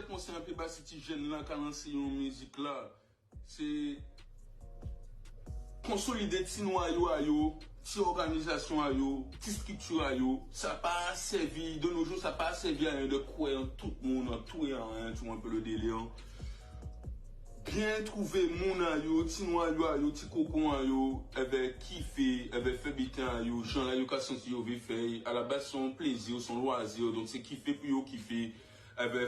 peut-être moi c'est un peu bas si jeune là qui a lancé une musique là, c'est consolider ti noyau a yo, ti organisation a yo, ti structure a yo, ça pas servi de nos jours, ça pas servi à rien de croire en tout le monde, en tout et en rien, tu vois un peu le délire. Bien trouver mon a yo, ti noyau a yo, ti cocon a yo, kiffer, fait bitin a yo, gens la yo ka senti yo ve faire, à la base son plaisir, son loisir, donc c'est kiffer pour yo kiffer.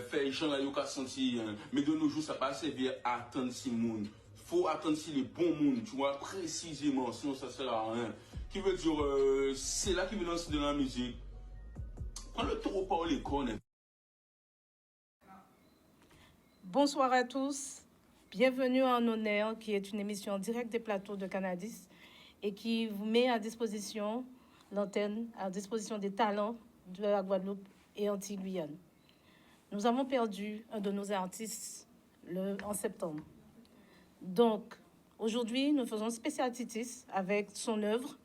Fait gens la yo ka senti, mais de nos jours ça pas servi à attendre si monde. Faut attendre si les bons monde, tu vois, précisément, sinon ça sert à rien. Qui veut dire, c'est là qui veut lancer de la musique. Quand le taureau parle, les connaît. Bonsoir à tous. Bienvenue en Honneur, qui est une émission en direct des plateaux de Canadis et qui vous met à disposition l'antenne, à disposition des talents de la Guadeloupe et Antilles-Guyane. Nous avons perdu un de nos artistes en septembre. Donc, aujourd'hui, nous faisons spécial Titis avec son œuvre.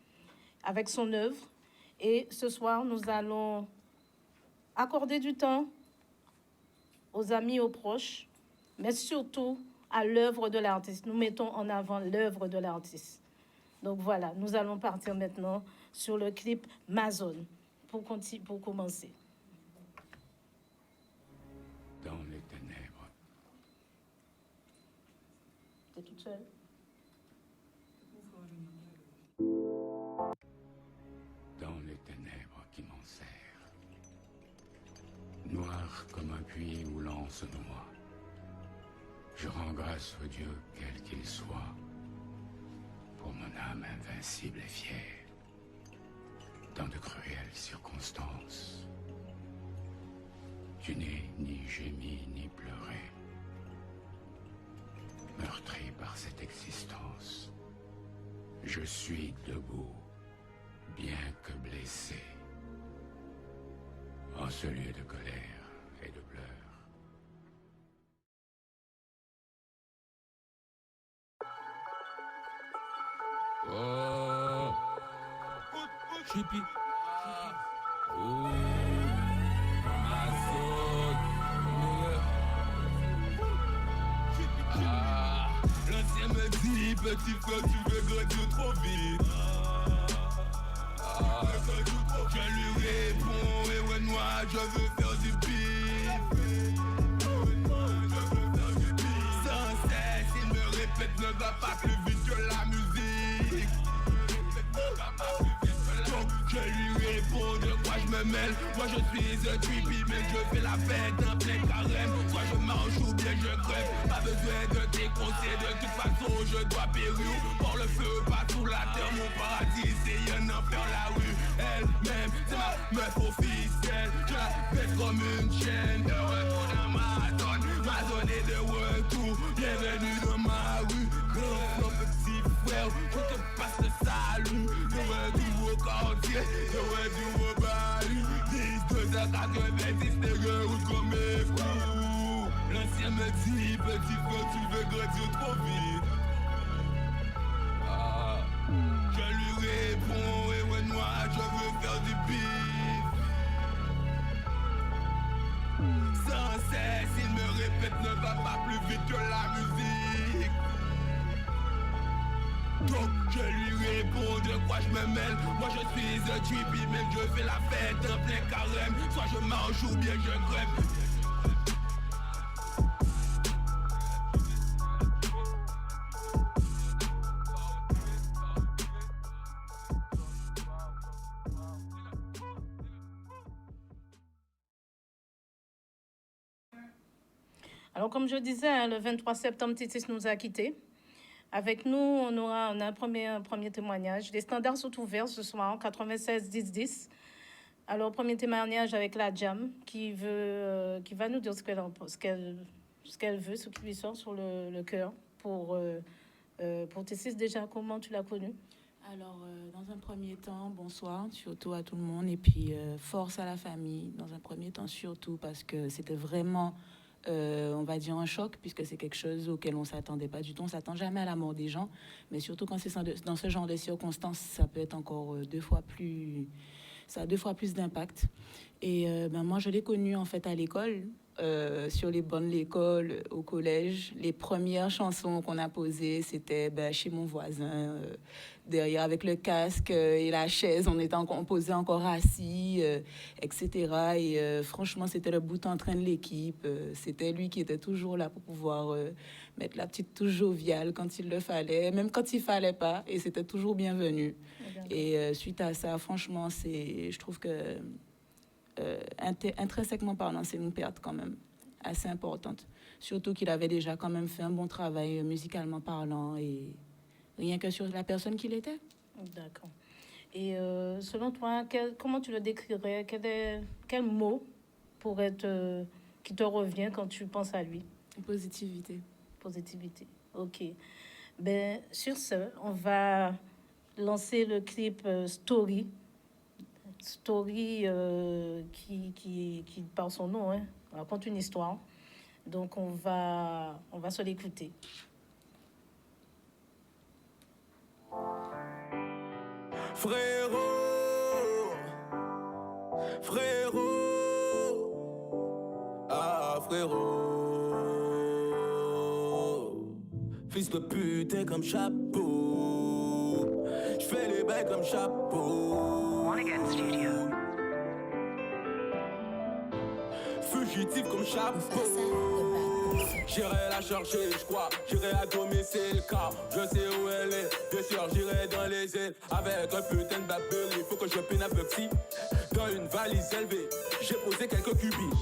Et ce soir, nous allons accorder du temps aux amis, aux proches, mais surtout à l'œuvre de l'artiste. Nous mettons en avant l'œuvre de l'artiste. Donc voilà, nous allons partir maintenant sur le clip Mazone pour commencer. Dans les ténèbres. T'es toute seule? Dans les ténèbres qui m'enserrent. Noir comme un puits où l'on se noie. Je rends grâce au Dieu quel qu'il soit, pour mon âme invincible et fière. Dans de cruelles circonstances, tu n'es ni gémi ni pleuré. Meurtri par cette existence, je suis debout, bien que blessé, en ce lieu de colère et de pleurs. Oh, Chippy. Oh, l'ancien me dit, petit frère, tu veux grandir trop vite. Je lui réponds, et ouais, moi, je veux faire du bif. Sans cesse, il me répète, ne va pas plus vite que la musique. Donc je lui réponds de quoi je me mêle. Moi je suis un trippy mais je fais la fête en plein carême. Soit je mange ou bien je crève. Pas besoin de tes conseils, de toute façon je dois périr. Pour le feu, pas sous la terre. Mon paradis c'est un enfer la rue. Elle-même c'est ma meuf officielle. Je la pète comme une chaîne. De retour dans ma zone est de retour. Bienvenue dans ma rue. Grand petit frère, je te passe le salut. Au quartier, j'aurais dû au balu. 10-290, des routes comme mes fous. L'ancien me dit, petit frère, tu veux grandir trop vite. Je lui réponds, et ouais, moi, je veux faire du bif. Sans cesse, il me répète, ne va pas plus vite que la musique. Donc je lui réponds de quoi je me mêle. Moi je suis un trippy mais je fais la fête en plein carême. Soit je mange ou bien je crève. Alors comme je disais, le 23 septembre, Titis nous a quittés. Avec nous, on a un premier témoignage. Les standards sont ouverts ce soir, 96-10-10. Alors, premier témoignage avec la Jam, qui va nous dire ce qu'elle veut, ce qui lui sort sur le cœur. Pour Tessis, déjà, comment tu l'as connue? Alors, dans un premier temps, bonsoir, surtout à tout le monde. Et puis, force à la famille, dans un premier temps, surtout, parce que c'était vraiment... on va dire un choc, puisque c'est quelque chose auquel on ne s'attendait pas du tout. On ne s'attend jamais à la mort des gens, mais surtout quand c'est dans ce genre de circonstances, ça peut être encore ça a deux fois plus d'impact. Et moi, je l'ai connu en fait à l'école. sur les bancs de l'école, au collège. Les premières chansons qu'on a posées, c'était chez mon voisin, derrière avec le casque et la chaise. On posait encore assis, etc. Et franchement, c'était le bout en train de l'équipe. C'était lui qui était toujours là pour pouvoir mettre la petite touche joviale quand il le fallait, même quand il fallait pas. Et c'était toujours bienvenu. Et suite à ça, franchement, je trouve que intrinsèquement parlant, c'est une perte quand même assez importante. Surtout qu'il avait déjà quand même fait un bon travail musicalement parlant et rien que sur la personne qu'il était. D'accord. Et selon toi, comment tu le décrirais? Quel mot qui te revient quand tu penses à lui? Positivité. Positivité. Ok. Ben, sur ce, on va lancer le clip Story. Story qui par son nom, hein, raconte une histoire. Donc on va se l'écouter. Frérot, ah frérot, fils de putain comme chapeau, j'fais les bails comme chapeau. One Again Studio. Fugitif comme chapeau. J'irai la chercher, j'crois, j'irai à domicile car je sais où elle est. Bien sûr, j'irai dans les ailes avec un putain de babel. Il faut que je pine un peu psy. Dans une valise élevée, j'ai posé quelques cubis.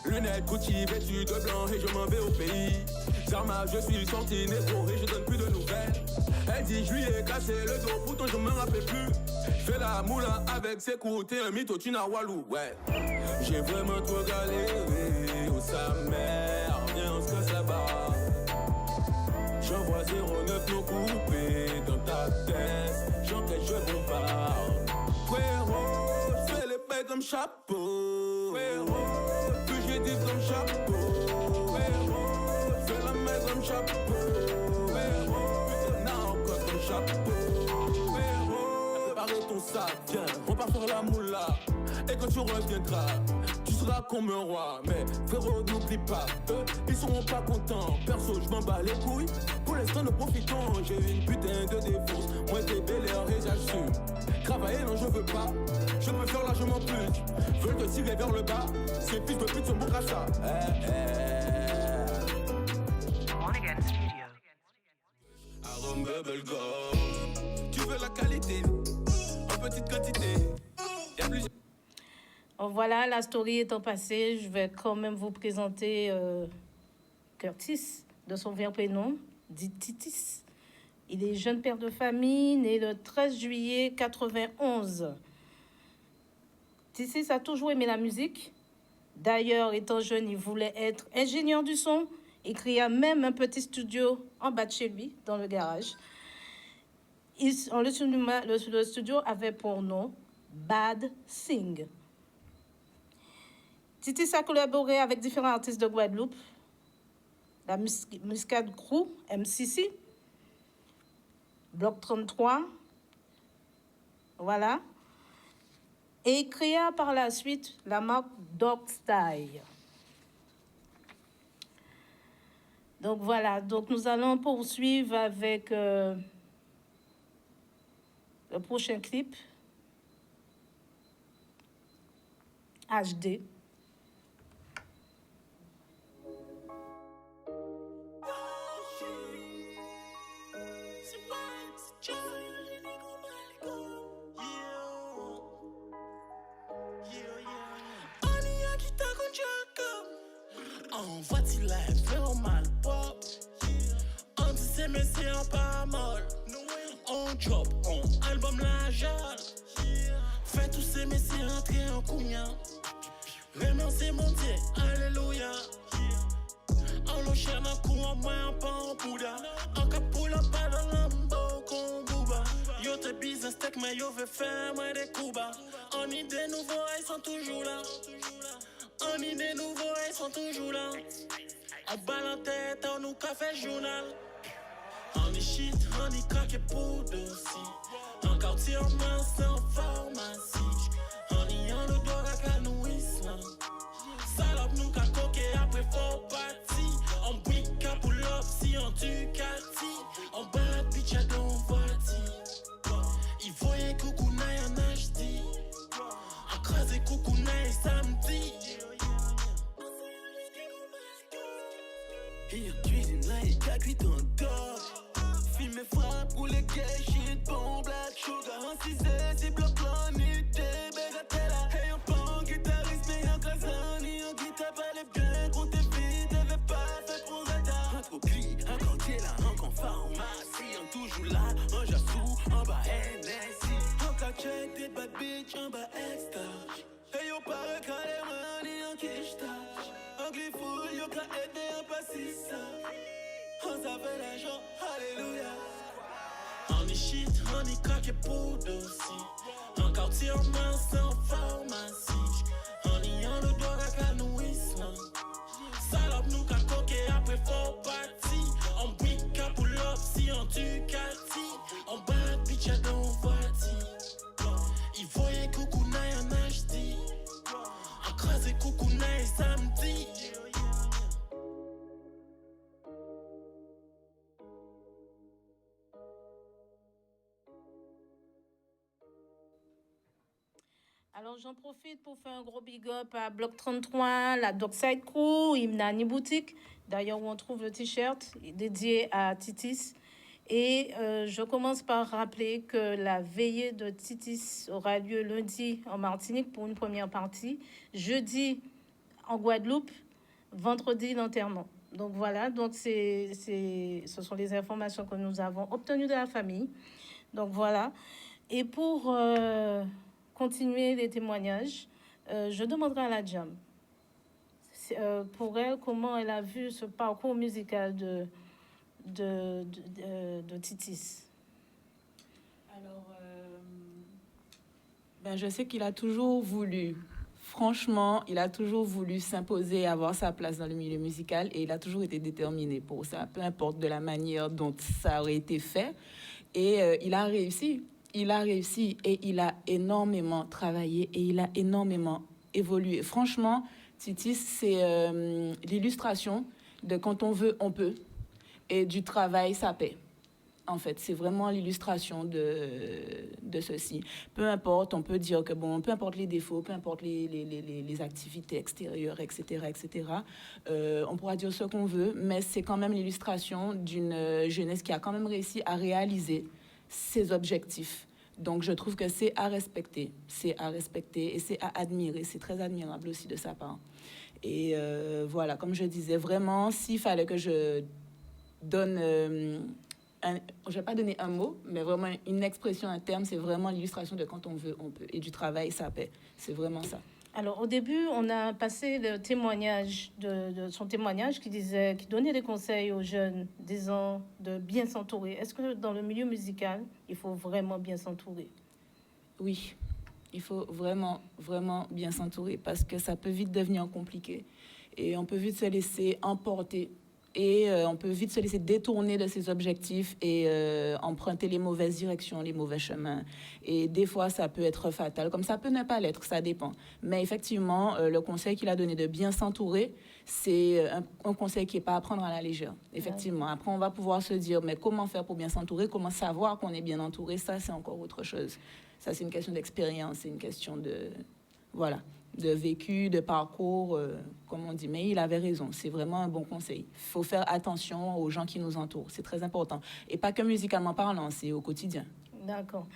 Lunettes Gucci, vêtues de blanc et je m'en vais au pays. Zarma, je suis sorti négro et je donne plus de nouvelles. Elle dit je lui ai cassé le dos, pourtant je me rappelle plus. Je fais la moula avec ses coups, t'es un mytho, tu n'as walou, ouais. J'ai vraiment trop galéré, où sa mère, viens on se casse là-bas. J'envoie 09 non coupé dans ta tête, j'enquête, je bombarde. Frérot, je fais les paix comme chapeau. Frérot, fugitif comme chapeau. Frérot, je fais la main comme chapeau. Frérot, putain n'a encore comme chapeau. Frérot, préparez ton sac, tiens, on part faire la moula. Et quand tu reviendras, tu seras comme un roi. Mais frérot, n'oublie pas, eux, ils seront pas contents. Perso, je m'en bats les couilles. Pour l'instant, nous profitons. J'ai une putain de défense. Moi, t'es belle et j'assume. Travailler, non, je veux pas. Je peux faire largement plus. Veulent te tirer vers le bas. Ces fils de pute sont beaux à ça. One Again Studio. Arôme bubblegum. Tu veux la qualité en petite quantité. Y'a plusieurs. Voilà, la story étant passée, je vais quand même vous présenter Curtis, de son vrai prénom, dit Titis. Il est jeune père de famille, né le 13 juillet 91. Titis a toujours aimé la musique. D'ailleurs, étant jeune, il voulait être ingénieur du son. Il créa même un petit studio en bas de chez lui, dans le garage. Le studio avait pour nom Bad Sing. Titis a collaboré avec différents artistes de Guadeloupe, la Muscade Crew, MCC, Bloc 33, voilà, et créa par la suite la marque Dog Style. Donc voilà, donc nous allons poursuivre avec le prochain clip, HD. On voit-il la fait mal pop. On dit c'est mais c'est un pas mal. On drop, on album la jade. Fait tous ces messieurs entrer en cognac. Remercier mon Dieu, alléluia. On l'enchaîne en coup, en moins pas en poudre. En capoule, en pas dans l'ambo, qu'on bouba. Yo te business tech, mais yo veut faire moi des coups bas. On y des nouveaux, ils sont toujours là. On y des nouveaux, ils sont toujours là. On balle en tête, on nous café journal. On y shit, on y craque pour dossier. En quartier, on masse en pharmacie. On y en le doigt à nous Islam. Salope nous qu'a coqué après. crasé coucounet samedi. Et en cuisine là, il y a cuit en top. Filme frappe pour les gays, shit, bon, black, sugar, en 6 si bloc l'unité, bagatella. Hey, on prend guitariste, mais en classe, en guitare, pas les biens, qu'on t'évite, t'avais pas fait pour Zata. Un coquille, un cantier là, un qu'en pharmacie, on toujours là, un jassou, en bas NSI. En catch, des bad bitch, en bas extra. Hey, on paraît carrément, ni en quiche-tâche. En griffou, yo ka aidé, en passissa. On s'appelle l'argent, alléluia. On est shit, on est craqué pour dossier. En quartier, on main sans pharmacie. On y en le doigt à canouissement. Salope nous qu'a coqué après fort parti. On brique à pull up si on Ducati. On bat bitch à dans voiture. Il voyait coucounaï en HD. On crasé coucounaï samedi. Alors, j'en profite pour faire un gros big up à Bloc 33, la Dockside Crew, Imnani Boutique, d'ailleurs où on trouve le t-shirt dédié à Titis. Et je commence par rappeler que la veillée de Titis aura lieu lundi en Martinique pour une première partie, jeudi en Guadeloupe, vendredi l'enterrement. Donc voilà, donc ce sont les informations que nous avons obtenues de la famille. Donc voilà. Et pour continuer les témoignages, je demanderai à la Jam, pour elle, comment elle a vu ce parcours musical de Titis. Alors, je sais qu'il a toujours voulu, franchement, il a toujours voulu s'imposer et avoir sa place dans le milieu musical et il a toujours été déterminé pour ça, peu importe de la manière dont ça aurait été fait. Et il a réussi. Il a réussi et il a énormément travaillé et il a énormément évolué. Franchement, Titis, c'est l'illustration de quand on veut, on peut. Et du travail, ça paie. En fait, c'est vraiment l'illustration de ceci. Peu importe, on peut dire que, bon, peu importe les défauts, peu importe les activités extérieures, etc., etc., on pourra dire ce qu'on veut, mais c'est quand même l'illustration d'une jeunesse qui a quand même réussi à réaliser ses objectifs. Donc, je trouve que c'est à respecter et c'est à admirer. C'est très admirable aussi de sa part. Et voilà, comme je disais, vraiment, s'il fallait que je donne... je ne vais pas donner un mot, mais vraiment une expression, un terme, c'est vraiment l'illustration de quand on veut, on peut. Et du travail, ça paie. C'est vraiment ça. Alors, au début, on a passé le témoignage de son témoignage qui donnait des conseils aux jeunes, disant de bien s'entourer. Est-ce que dans le milieu musical, il faut vraiment bien s'entourer? Oui, il faut vraiment, vraiment bien s'entourer parce que ça peut vite devenir compliqué et on peut vite se laisser emporter. Et on peut vite se laisser détourner de ses objectifs et emprunter les mauvaises directions, les mauvais chemins. Et des fois, ça peut être fatal, comme ça peut ne pas l'être, ça dépend. Mais effectivement, le conseil qu'il a donné de bien s'entourer, c'est un conseil qui n'est pas à prendre à la légère. Effectivement, après, on va pouvoir se dire, mais comment faire pour bien s'entourer? Comment savoir qu'on est bien entouré? Ça, c'est encore autre chose. Ça, c'est une question d'expérience, c'est une question de... Voilà. De vécu, de parcours, comme on dit. Mais il avait raison, c'est vraiment un bon conseil. Il faut faire attention aux gens qui nous entourent, c'est très important. Et pas que musicalement parlant, c'est au quotidien. D'accord.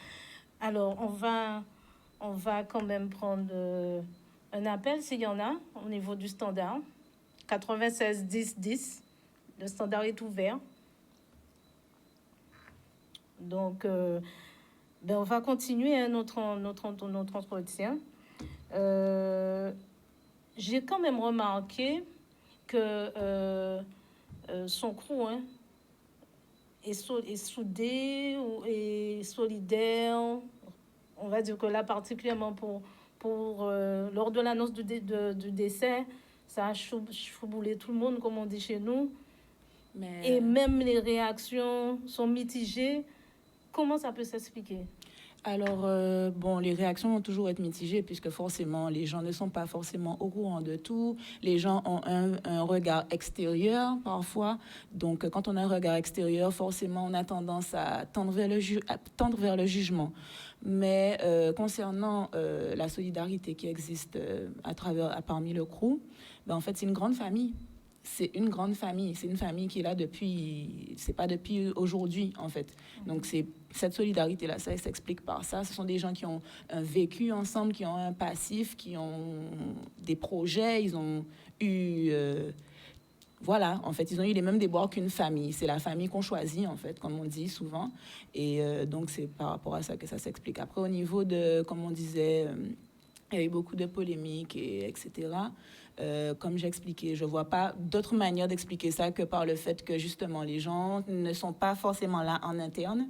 Alors, on va quand même prendre un appel, s'il y en a, au niveau du standard. 96 10 10. Le standard est ouvert. Donc, on va continuer notre entretien. J'ai quand même remarqué que son crew est soudé et solidaire. On va dire que là, particulièrement lors de l'annonce du décès, ça a chouboulé tout le monde, comme on dit chez nous. Et même les réactions sont mitigées. Comment ça peut s'expliquer? Alors, les réactions vont toujours être mitigées puisque forcément, les gens ne sont pas forcément au courant de tout. Les gens ont un regard extérieur parfois. Donc, quand on a un regard extérieur, forcément, on a tendance à tendre vers le jugement. Mais concernant la solidarité qui existe parmi le crew, ben, en fait, c'est une grande famille. C'est une grande famille. C'est une famille qui est là depuis... C'est pas depuis aujourd'hui, en fait. Donc, cette solidarité-là, ça s'explique par ça. Ce sont des gens qui ont un vécu ensemble, qui ont un passif, qui ont des projets. Ils ont eu... voilà, en fait, ils ont eu les mêmes déboires qu'une famille. C'est la famille qu'on choisit, en fait, comme on dit souvent. Et donc, c'est par rapport à ça que ça s'explique. Après, au niveau de, comme on disait, il y a eu beaucoup de polémiques, etc. Comme j'expliquais, je ne vois pas d'autre manière d'expliquer ça que par le fait que, justement, les gens ne sont pas forcément là en interne.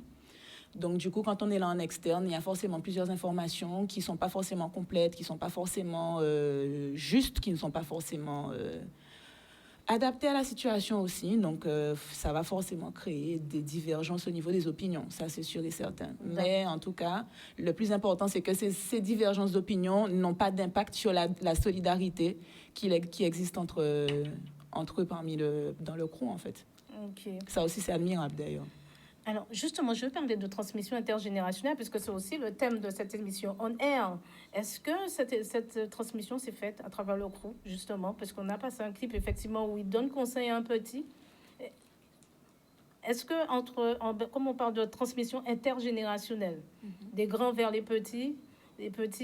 Donc, du coup, quand on est là en externe, il y a forcément plusieurs informations qui ne sont pas forcément complètes, qui ne sont pas forcément justes, qui ne sont pas forcément... adapté à la situation aussi, donc ça va forcément créer des divergences au niveau des opinions, ça c'est sûr et certain. Mais en tout cas, le plus important, c'est que ces divergences d'opinion n'ont pas d'impact sur la solidarité qui existe entre eux dans le crew, en fait. Okay. Ça aussi, c'est admirable, d'ailleurs. Alors, justement, je veux parler de transmission intergénérationnelle, puisque c'est aussi le thème de cette émission On Air. Est-ce que cette transmission s'est faite à travers le crew, justement, parce qu'on a passé un clip, effectivement, où il donne conseil à un petit. Est-ce que, comme on parle de transmission intergénérationnelle, des grands vers les petits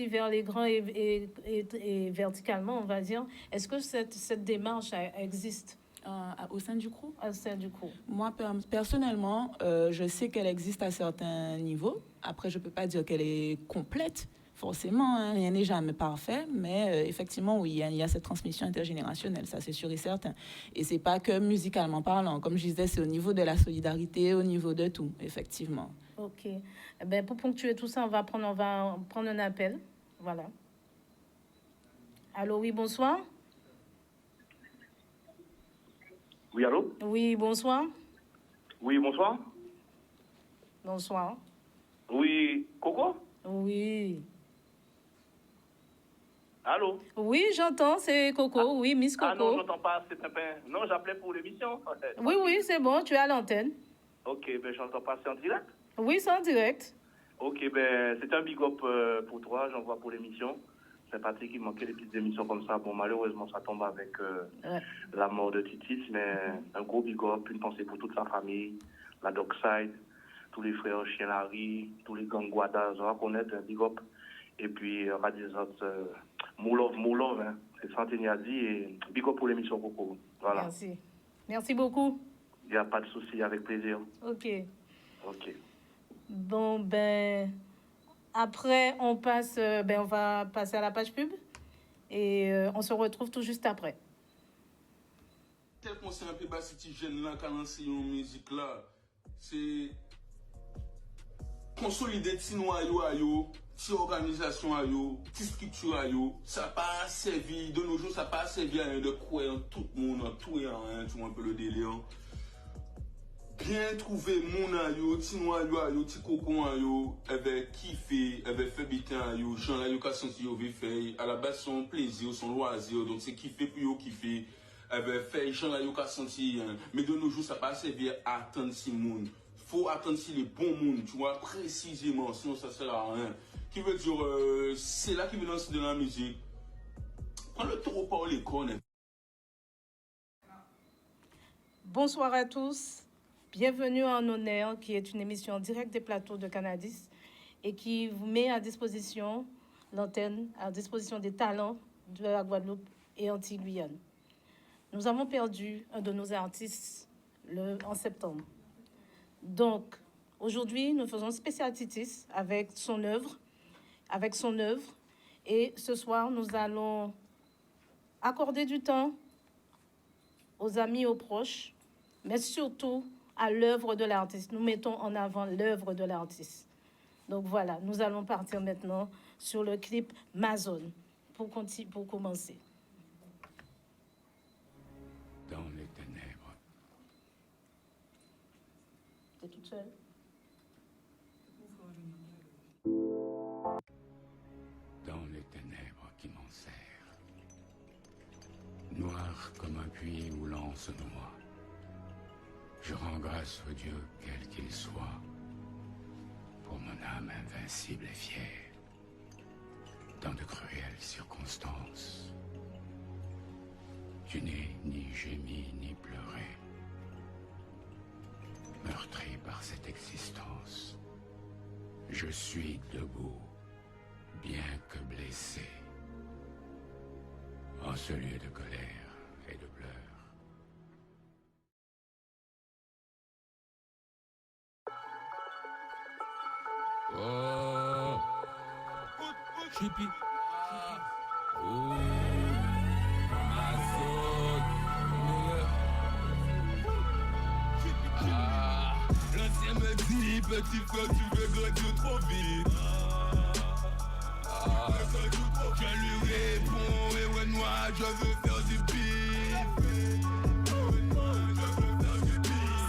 vers les grands et verticalement, on va dire, est-ce que cette démarche existe au sein du crew? Au sein du crew. Moi, personnellement, je sais qu'elle existe à certains niveaux. Après, je ne peux pas dire qu'elle est complète, forcément. Hein, rien n'est jamais parfait. Mais effectivement, oui, il y a cette transmission intergénérationnelle, ça c'est sûr et certain. Et ce n'est pas que musicalement parlant. Comme je disais, c'est au niveau de la solidarité, au niveau de tout, effectivement. OK. Eh ben, pour ponctuer tout ça, on va prendre un appel. Voilà. Allô, oui, bonsoir. Oui, allô? Oui, bonsoir. Oui, bonsoir. Bonsoir. Oui, Coco? Oui. Allô? Oui, j'entends, c'est Coco. Oui, Miss Coco. Ah non, j'entends pas, c'est Pimpin. Non, j'appelais pour l'émission. Oui, c'est bon, tu es à l'antenne. Ok, ben j'entends pas, c'est en direct? Oui, c'est en direct. Ok, ben c'est un big up pour toi, j'envoie pour l'émission. Sympathique, il manquait des petites émissions comme ça. Bon, malheureusement, ça tombe avec la mort de Titis, mais un gros big up, une pensée pour toute sa famille, la Dockside, tous les frères Chien Larry, tous les gangs Guada, on va connaître un big up. Et puis, on va dire Moulov, hein. C'est Santini dit, et big up pour l'émission Coco. Voilà. Merci. Merci beaucoup. Il n'y a pas de souci, avec plaisir. Ok. Ok. Bon, ben... Après, on va passer à la page pub et on se retrouve tout juste après. Tel conseil un peu bas si jeune là qui a lancé une musique là, c'est consolider ti noyau à yo, ti organisation à yo, ti structure à yo, ça pas servi de nos jours, ça pas servi à rien de quoi tout le monde, tout et rien, tu vois un peu le délire. Bien trouver mon ayo, ti noyau ayo, ti cocon ayo, kiffer, fait bitin ayo, gens là yo ka senti yo ve faire, à la base son plaisir, son loisir, donc c'est kiffer pour yo kiffer, fait gens là yo ka senti, mais de nos jours ça pas servir à attendre si monde. Faut attendre si les bons monde, tu vois, précisément, sinon ça sert à rien. Qui veut dire, c'est là qui veut lancer de la musique. Quand le taureau parle, les connaît. Bonsoir à tous. Bienvenue en Honneur, qui est une émission en direct des plateaux de Canadis et qui vous met à disposition l'antenne, à disposition des talents de la Guadeloupe et Antilles-Guyane. Nous avons perdu un de nos artistes en septembre. Donc, aujourd'hui, nous faisons spécial Titis avec son œuvre. Et ce soir, nous allons accorder du temps aux amis, aux proches, mais surtout à l'œuvre de l'artiste. Nous mettons en avant l'œuvre de l'artiste. Donc voilà, nous allons partir maintenant sur le clip Mazone pour commencer. Dans les ténèbres. T'es toute seule? Dans les ténèbres qui m'enserrent. Noir comme un puits où l'on se noie. Je rends grâce au Dieu, quel qu'il soit, pour mon âme invincible et fière. Dans de cruelles circonstances, tu n'es ni gémi ni pleuré. Meurtri par cette existence, je suis debout, bien que blessé, en ce lieu de colère et de pleurs. Oh, Chippy. Oh, ma zone. L'ancien me dit, petit frère, tu veux grandir trop vite. Je lui réponds, et ouais, moi, je veux faire du bif.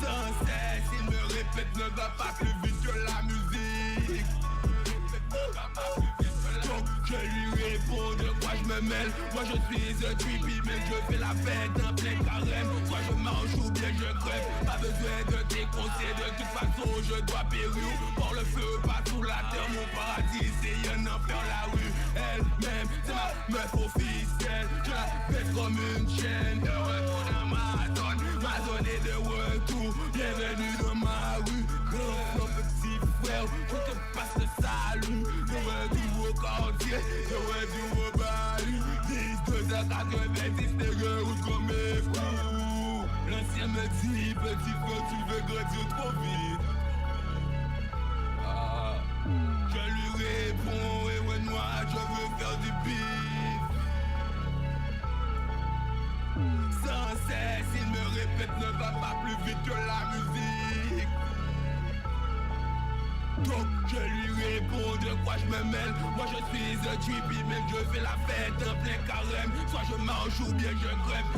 Sans cesse, il me répète, ne va pas plus vite que la musique. Donc je lui réponds, de quoi je me mêle. Moi je suis un trippy, mais je fais la fête en plein carême. Soit je mange ou bien je crève. Pas besoin de tes conseils, de toute façon je dois périr. Pour le feu, pas sous la terre, mon paradis c'est un enfer la rue. Elle-même, c'est ma meuf officielle. Je la baisse comme une chaîne. De retour dans ma zone est de retour. Bienvenue dans ma rue. Grand petit frère, je te passe le salut. De retour au quartier, de retour au balu. 10-290, des gueules route comme mes fous. L'ancien me dit, petit frère, tu veux grandir trop vite. Je lui réponds, et ouais, moi, je veux faire du bif. Sans cesse, il me répète, ne va pas plus vite que la musique. Donc je lui réponds, de quoi je me mêle. Moi je suis un trippy, même je fais la fête en plein carême. Soit je mange ou bien je crève.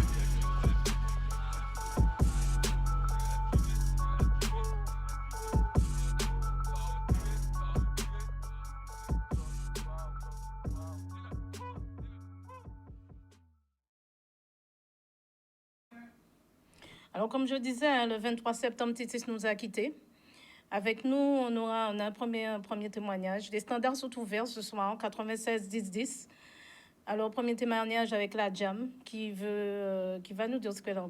Alors, comme je disais, hein, le 23 septembre, Titis nous a quittés. Avec nous, on a un premier témoignage. Les standards sont ouverts ce soir, 96-10-10. Alors, premier témoignage avec la Jam, qui va nous dire ce qu'elle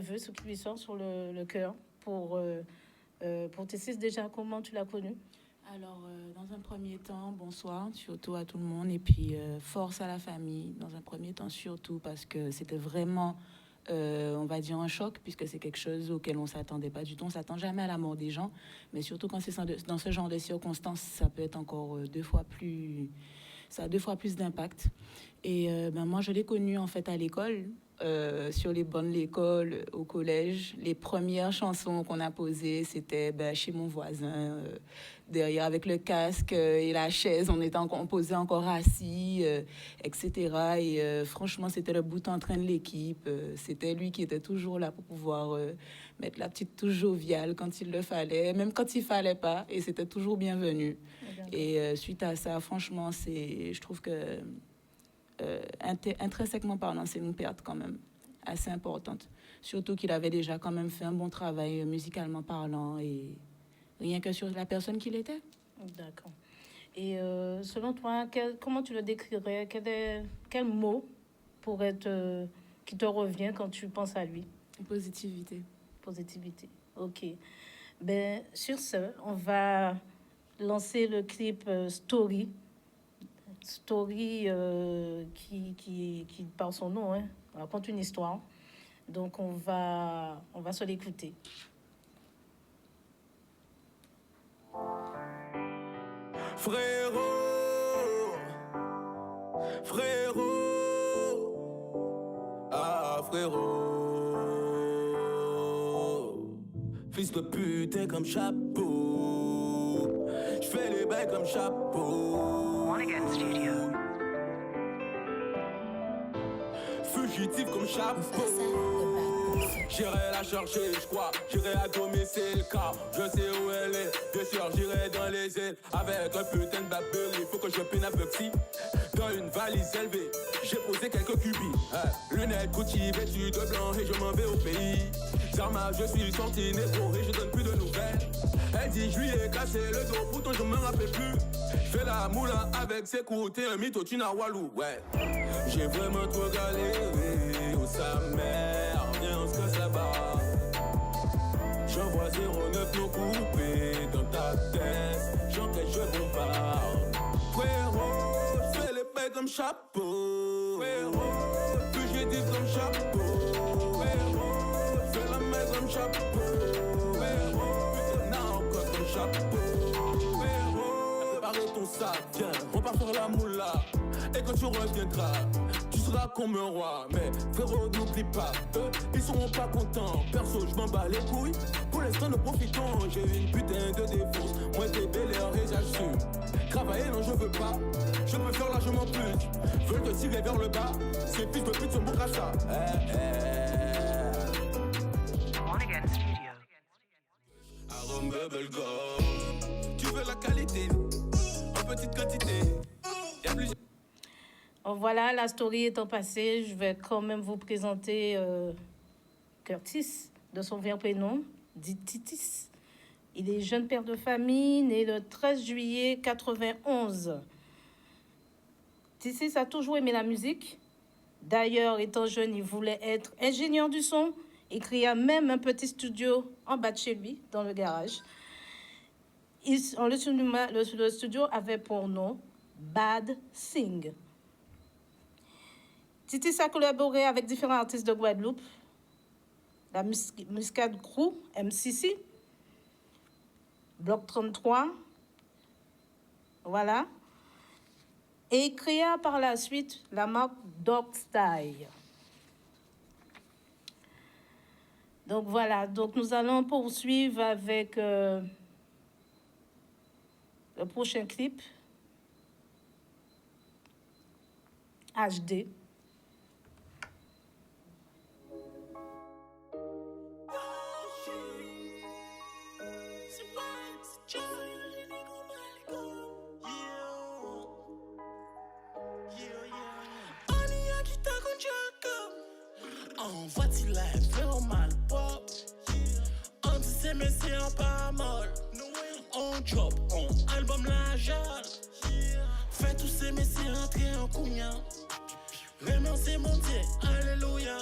veut, ce qui lui sort sur le cœur. Pour Titis, déjà, comment tu l'as connue? Alors, dans un premier temps, bonsoir, surtout à tout le monde. Et puis, force à la famille, dans un premier temps, surtout, parce que c'était vraiment... on va dire un choc, puisque c'est quelque chose auquel on ne s'attendait pas du tout. On ne s'attend jamais à la mort des gens, mais surtout quand c'est dans ce genre de circonstances, ça peut être encore ça a 2 fois plus d'impact. Et moi, je l'ai connue en fait à l'école, sur les bancs de l'école, au collège. Les premières chansons qu'on a posées, c'était chez mon voisin, derrière avec le casque et la chaise, on posait encore assis, etc. Et franchement, c'était le bout en train de l'équipe. C'était lui qui était toujours là pour pouvoir mettre la petite touche joviale quand il le fallait, même quand il fallait pas, et c'était toujours bienvenu. Et suite à ça, franchement, je trouve que intrinsèquement parlant, c'est une perte quand même assez importante. Surtout qu'il avait déjà quand même fait un bon travail musicalement parlant, et rien que sur la personne qu'il était. D'accord. Et selon toi, comment tu le décrirais? Quel mot qui te revient quand tu penses à lui? Positivité. Positivité, ok. Sur ce, on va lancer le clip Story. Story qui par son nom, hein, raconte une histoire. Donc on va se l'écouter. Frérot, frérot, fils de pute comme chapeau, j'fais les bails comme chapeau. One Again Studio. Fugitif comme chapeau. J'irai la chercher, je crois, j'irai à domicile car je sais où elle est. Bien sûr, j'irai dans les ailes avec un putain de babel. Il faut que je pine un peu psy. Dans une valise élevée, j'ai posé quelques cubis. Lunettes Gucci, vêtues de blanc et je m'en vais au pays. Zarma, je suis sorti négro et je donne plus de nouvelles. Elle dit je lui ai cassé le dos, pourtant je me rappelle plus. Je fais la moula avec ses coups, t'es un mytho, tu n'as walou, ouais. J'ai vraiment trop galéré, où sa mère, viens on se casse là-bas. J'envoie 09 non coupé dans ta tête, j'enquête, je bombarde. Frérot, je fais les paix comme chapeau. Frérot, fugitif comme chapeau. Frérot, je fais la main comme chapeau. Frérot, putain, n'a encore comme chapeau. Frérot, préparez ton sac, tiens, on part faire la moula. Et quand tu reviendras, tu seras comme un roi. Mais frérot, n'oublie pas, eux, ils seront pas contents. Perso, je m'en bats les couilles. Pour l'instant, nous profitons. J'ai une putain de défense. Moi, t'es belle et j'assume. Travailler, non, je veux pas. Je peux faire largement plus. Veulent te tirer vers le bas. Ces fils de pute sont beaux à ça. Arôme bubblegum. Tu veux la qualité en petite quantité. Y'a plusieurs. Voilà, la story étant passée, je vais quand même vous présenter Curtis, de son vrai prénom, dit Titis. Il est jeune père de famille, né le 13 juillet 91. Titis a toujours aimé la musique. D'ailleurs, étant jeune, il voulait être ingénieur du son. Il créa même un petit studio en bas de chez lui, dans le garage. Le studio avait pour nom Bad Sing. Titis a collaboré avec différents artistes de Guadeloupe, la Muscade Crew, MCC, Bloc 33, voilà, et créa par la suite la marque Dog Style. Donc voilà, donc nous allons poursuivre avec le prochain clip, HD. On voit-il live, vraiment mal pop. On dit c'est mais c'est un pas mal. On drop, on album la jade. Fait tous ces messieurs entrer en cognac. Remercier mon Dieu, alléluia.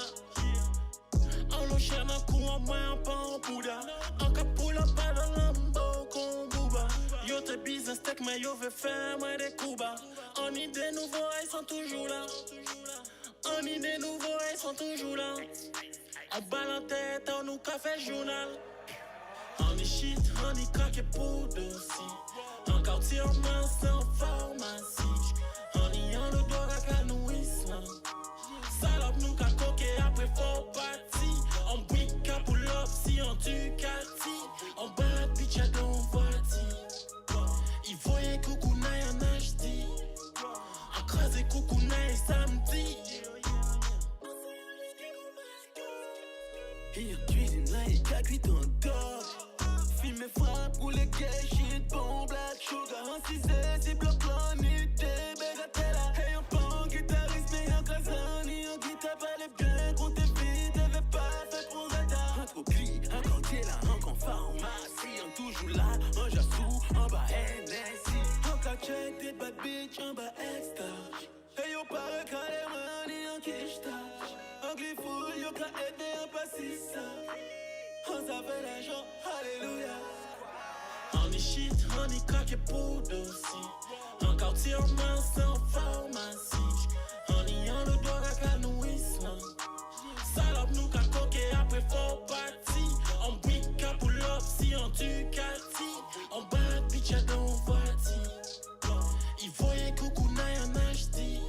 On l'enchaîne en coup, en moins pas en poudre. En capoule, pas dans l'ambo, qu'on bouba. Yo te business tech, mais yo veut faire moi des coups bas. On y des nouveaux, ils sont toujours là. On y des nouveaux, ils sont toujours là. On balle en tête, on nous café journal. On y shit, on y craque pour dossier. En quartier, on masse en pharmacie. On y en le doigt à nous Islam. Salope nous qu'a coqué après faux parti. On brique pour l'op si on Ducati. On bat bitch à don voiture. Il voyait coucou naï en HD. On crase coucou naï samedi. Il y a cuisine là, il y a cuit en top. Film et frappe pour les gay shit, bon black sugar. En 6 c'est bloc l'unité, bagatella. Hey, on prend guitariste, mais en classe en guitare, pas les biens, qu'on t'est vite, t'avais pas fait pour Zata. Un copie, un cantier là, un qu'en pharmacie, on toujours là, un jassou, en bas NSI. En catch des bad bitch, en bas extra. Hey, on paraît carrément, ni en quichetage. En griffou, yo ka aidé, en passissa. On s'appelle l'argent, alléluia. On y shit, on y craque pour dossier. En quartier, on masse en pharmacie. On y en le doigt à nous Islam. Salope nous qu'a coqué après faux parti. On brique pour l'op si on Ducati. On bat bitch à don voiture. Il voyait coucou naï en HD.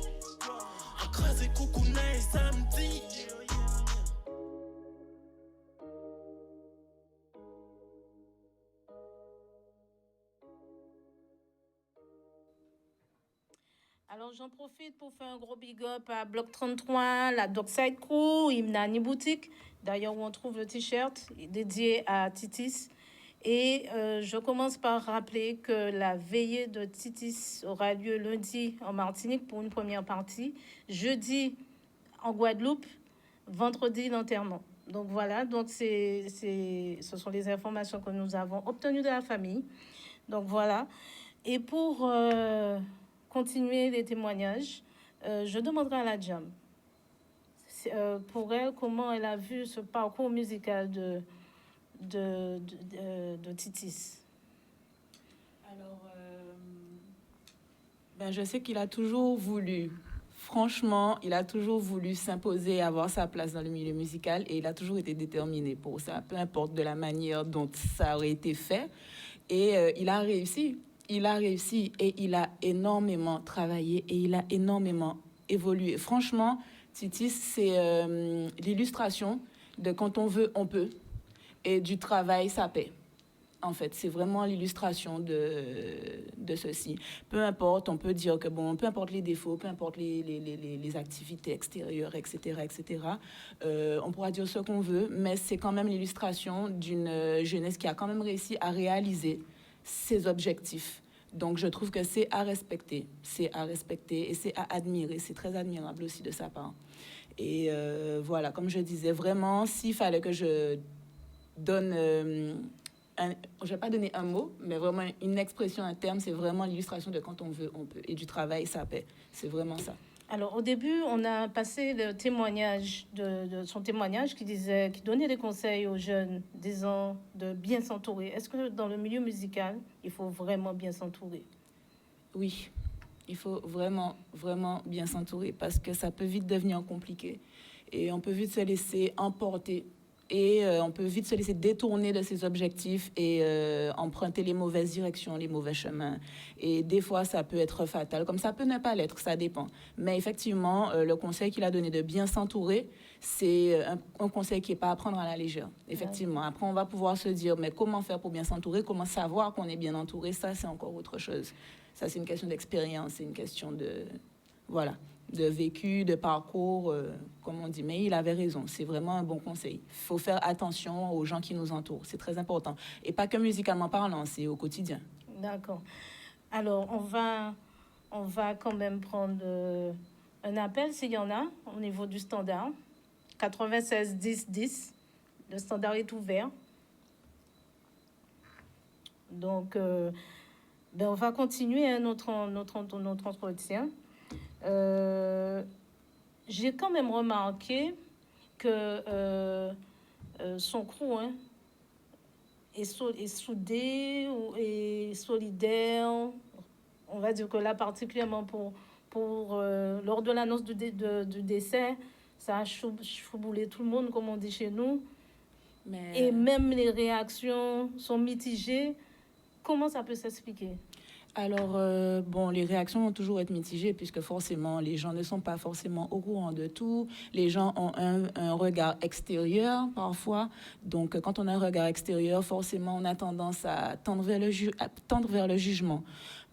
On crase coucou naï samedi. Alors, j'en profite pour faire un gros big up à Bloc 33, la Dockside Crew, Imnani Boutique, d'ailleurs où on trouve le t-shirt dédié à Titis. Et je commence par rappeler que la veillée de Titis aura lieu lundi en Martinique pour une première partie, jeudi en Guadeloupe, vendredi l'enterrement. Donc voilà, donc ce sont les informations que nous avons obtenues de la famille. Donc voilà. Et pour continuer les témoignages, je demanderai à la Jam, pour elle, comment elle a vu ce parcours musical de Titis. Alors, je sais qu'il a toujours voulu, franchement, il a toujours voulu s'imposer et avoir sa place dans le milieu musical et il a toujours été déterminé pour ça, peu importe de la manière dont ça aurait été fait. Et il a réussi et il a énormément travaillé et il a énormément évolué. Franchement, Titis, c'est l'illustration de quand on veut, on peut. Et du travail, ça paie. En fait, c'est vraiment l'illustration de ceci. Peu importe, on peut dire que, bon, peu importe les défauts, peu importe les activités extérieures, etc., on pourra dire ce qu'on veut, mais c'est quand même l'illustration d'une jeunesse qui a quand même réussi à réaliser ses objectifs. Donc, je trouve que c'est à respecter et c'est à admirer. C'est très admirable aussi de sa part. Et voilà, comme je disais, vraiment, s'il fallait que je donne... je ne vais pas donner un mot, mais vraiment une expression, un terme, c'est vraiment l'illustration de quand on veut, on peut. Et du travail, ça paie. C'est vraiment ça. Alors, au début, on a passé le témoignage de son témoignage qui donnait des conseils aux jeunes, disant de bien s'entourer. Est-ce que dans le milieu musical, il faut vraiment bien s'entourer? Oui, il faut vraiment, vraiment bien s'entourer parce que ça peut vite devenir compliqué. Et on peut vite se laisser emporter. Et on peut vite se laisser détourner de ses objectifs et emprunter les mauvaises directions, les mauvais chemins. Et des fois, ça peut être fatal, comme ça peut ne pas l'être, ça dépend. Mais effectivement, le conseil qu'il a donné de bien s'entourer, c'est un conseil qui n'est pas à prendre à la légère. Effectivement, après, on va pouvoir se dire, mais comment faire pour bien s'entourer? Comment savoir qu'on est bien entouré? Ça, c'est encore autre chose. Ça, c'est une question d'expérience, c'est une question de... Voilà. De vécu, de parcours, comme on dit. Mais il avait raison, c'est vraiment un bon conseil. Il faut faire attention aux gens qui nous entourent, c'est très important. Et pas que musicalement parlant, c'est au quotidien. D'accord. Alors, on va quand même prendre un appel, s'il y en a, au niveau du standard. 96 10 10. Le standard est ouvert. Donc, on va continuer notre entretien. J'ai quand même remarqué que son crew est soudé et solidaire. On va dire que là, particulièrement lors de l'annonce du décès, ça a chouboulé tout le monde, comme on dit chez nous. Et même les réactions sont mitigées. Comment ça peut s'expliquer? Alors, les réactions vont toujours être mitigées puisque forcément, les gens ne sont pas forcément au courant de tout. Les gens ont un regard extérieur parfois. Donc, quand on a un regard extérieur, forcément, on a tendance à tendre vers le jugement.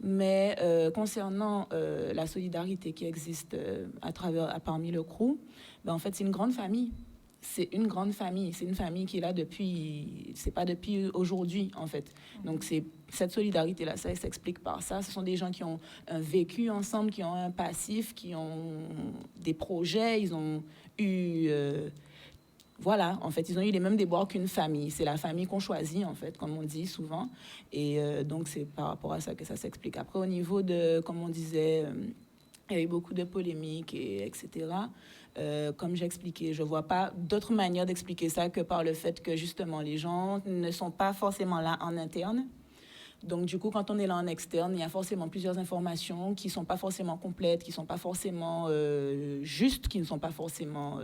Mais concernant la solidarité qui existe parmi le crew, en fait, c'est une grande famille. C'est une grande famille. C'est une famille qui est là depuis... C'est pas depuis aujourd'hui, en fait. Donc, cette solidarité-là, ça s'explique par ça. Ce sont des gens qui ont un vécu ensemble, qui ont un passif, qui ont des projets. Ils ont eu... voilà, en fait, ils ont eu les mêmes déboires qu'une famille. C'est la famille qu'on choisit, en fait, comme on dit souvent. Et donc, c'est par rapport à ça que ça s'explique. Après, au niveau de, comme on disait... il y a eu beaucoup de polémiques, etc. Comme j'expliquais, je ne vois pas d'autre manière d'expliquer ça que par le fait que, justement, les gens ne sont pas forcément là en interne. Donc, du coup, quand on est là en externe, il y a forcément plusieurs informations qui ne sont pas forcément complètes, qui ne sont pas forcément justes, qui ne sont pas forcément...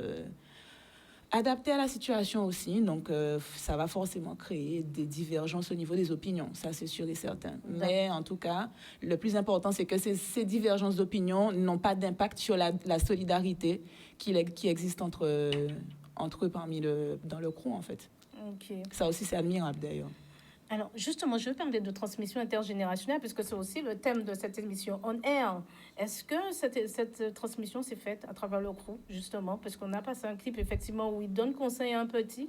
adapté à la situation aussi, donc ça va forcément créer des divergences au niveau des opinions, ça c'est sûr et certain. Mais en tout cas, le plus important, c'est que ces divergences d'opinion n'ont pas d'impact sur la solidarité qui existe entre eux dans le crew, en fait. Okay. Ça aussi, c'est admirable, d'ailleurs. Alors, justement, je veux parler de transmission intergénérationnelle, puisque c'est aussi le thème de cette émission On Air. Est-ce que cette transmission s'est faite à travers le crew, justement, parce qu'on a passé un clip, effectivement, où il donne conseil à un petit.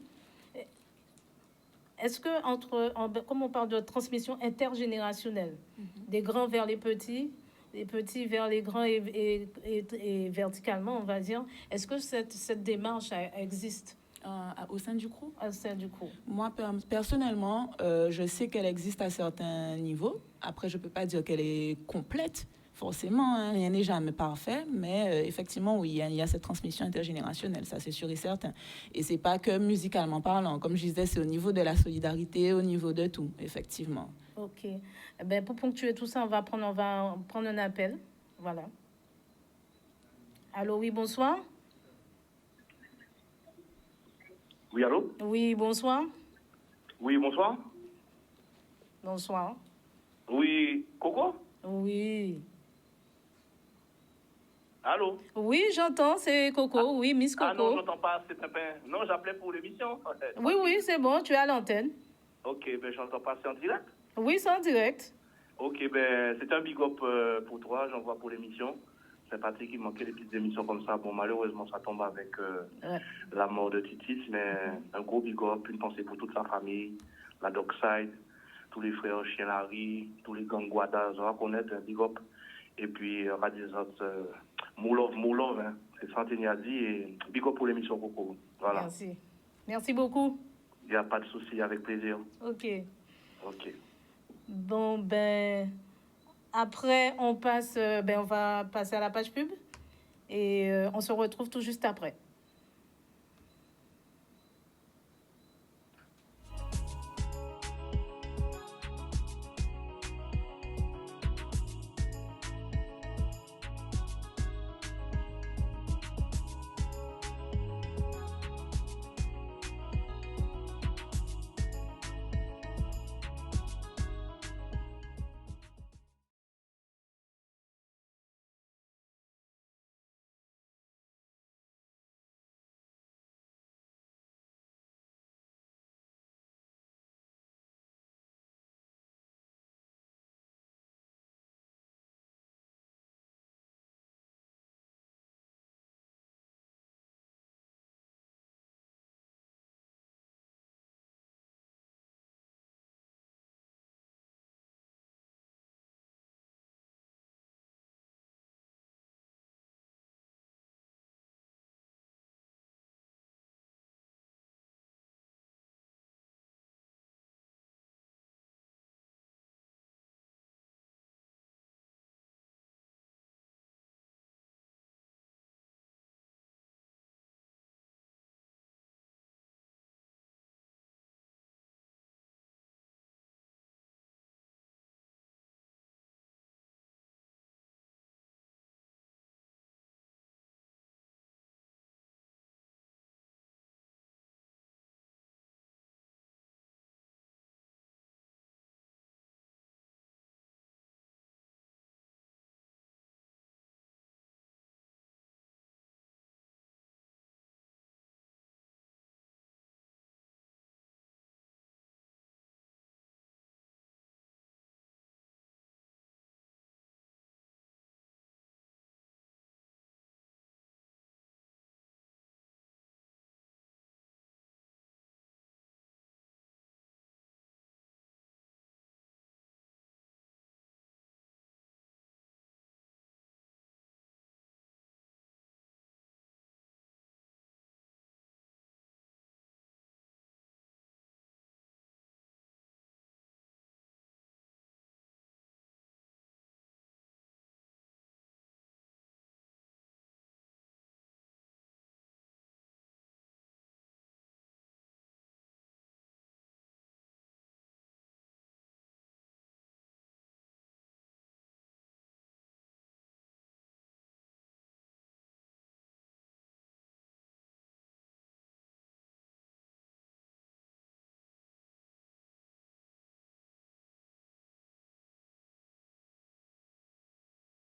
Est-ce que, comme on parle de transmission intergénérationnelle, des grands vers les petits vers les grands et verticalement, on va dire, est-ce que cette démarche existe au sein du crew? Au sein du crew. Moi, personnellement, je sais qu'elle existe à certains niveaux. Après, je ne peux pas dire qu'elle est complète, forcément. Hein, rien n'est jamais parfait. Mais effectivement, oui, il y a cette transmission intergénérationnelle, ça c'est sûr et certain. Et ce n'est pas que musicalement parlant. Comme je disais, c'est au niveau de la solidarité, au niveau de tout, effectivement. Ok. Eh ben, pour ponctuer tout ça, on va prendre un appel. Voilà. Allô, oui, bonsoir. Oui, allô? Oui, bonsoir. Oui, bonsoir. Bonsoir. Oui, Coco? Oui. Allô? Oui, j'entends, c'est Coco. Oui, Miss Coco. Ah non, j'entends pas, c'est Pimpin. Non, j'appelais pour l'émission. Oui, c'est bon, tu es à l'antenne. Ok, ben j'entends pas, c'est en direct? Oui, c'est en direct. Ok, ben c'est un big up pour toi, j'envoie pour l'émission. Sympathique, il manquait des petites émissions comme ça. Bon, malheureusement, ça tombe avec la mort de Titis, mais un gros big up, une pensée pour toute sa famille, la Dockside, tous les frères Chien Larry, tous les gangs Guada, on va connaître un big up. Et puis, on va dire Moulov, hein. C'est Santini dit, et big up pour l'émission Coco. Voilà. Merci. Merci beaucoup. Il n'y a pas de souci, avec plaisir. Ok. Ok. Bon, ben... Après, on va passer à la page pub et on se retrouve tout juste après.